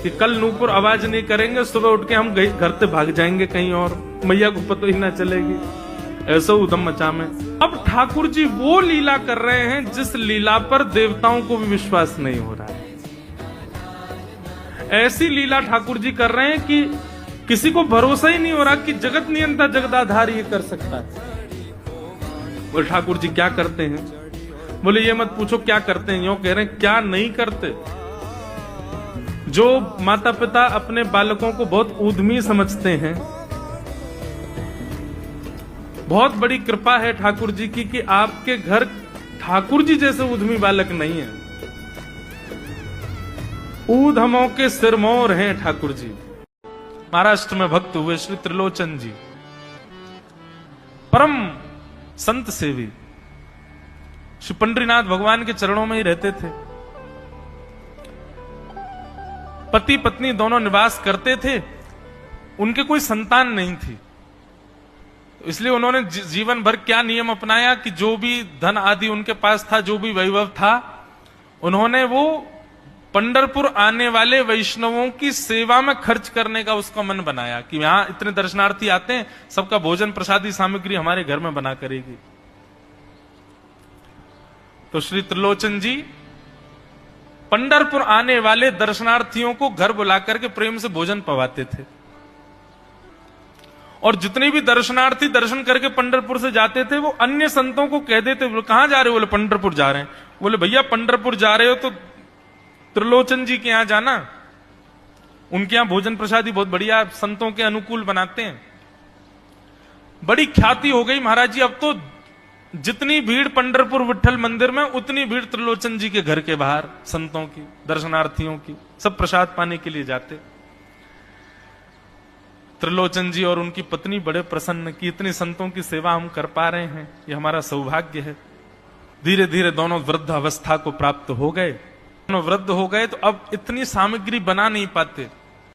कि कल नूपुर आवाज नहीं करेंगे, सुबह उठ के हम घर से भाग जाएंगे कहीं और, मैया को पता ही ना चलेगी, ऐसा उधम मचा में। अब ठाकुर जी वो लीला कर रहे हैं जिस लीला पर देवताओं को भी विश्वास नहीं हो रहा है। ऐसी लीला ठाकुर जी कर रहे हैं कि किसी को भरोसा ही नहीं हो रहा कि जगत नियंता जगदाधार ये कर सकता है। बोले ठाकुर जी क्या करते हैं? बोले ये मत पूछो क्या करते हैं, यूं कह रहे हैं क्या नहीं करते। जो माता पिता अपने बालकों को बहुत ऊधमी समझते हैं, बहुत बड़ी कृपा है ठाकुर जी की कि आपके घर ठाकुर जी जैसे ऊधमी बालक नहीं है। ऊधमों के सिरमौर हैं ठाकुर जी। महाराष्ट्र में भक्त हुए श्री त्रिलोचन जी, परम संत सेवी, श्री पंडरीनाथ भगवान के चरणों में ही रहते थे। पति पत्नी दोनों निवास करते थे, उनके कोई संतान नहीं थी, इसलिए उन्होंने जीवन भर क्या नियम अपनाया कि जो भी धन आदि उनके पास था, जो भी वैभव था, उन्होंने वो पंढरपुर आने वाले वैष्णवों की सेवा में खर्च करने का उसका मन बनाया कि यहां इतने दर्शनार्थी आते हैं, सबका भोजन प्रसादी सामग्री हमारे घर में बना करेगी। तो श्री त्रिलोचन जी पंढरपुर आने वाले दर्शनार्थियों को घर बुलाकर के प्रेम से भोजन पवाते थे। और जितने भी दर्शनार्थी दर्शन करके पंढरपुर से जाते थे, वो अन्य संतों को कह देते, बोले कहां जा रहे हो? बोले पंढरपुर जा रहे हैं। बोले भैया पंढरपुर जा रहे हो तो त्रिलोचन जी के यहां जाना, उनके यहां भोजन प्रसादी बहुत बढ़िया संतों के अनुकूल बनाते हैं। बड़ी ख्याति हो गई महाराज जी, अब तो जितनी भीड़ पंढरपुर विठल मंदिर में, उतनी भीड़ त्रिलोचन जी के घर के बाहर संतों की, दर्शनार्थियों की, सब प्रसाद पाने के लिए जाते। त्रिलोचन जी और उनकी पत्नी बड़े प्रसन्न कि इतनी संतों की सेवा हम कर पा रहे हैं, ये हमारा सौभाग्य है। धीरे धीरे दोनों वृद्ध अवस्था को प्राप्त हो गए। दोनों वृद्ध हो गए तो अब इतनी सामग्री बना नहीं पाते,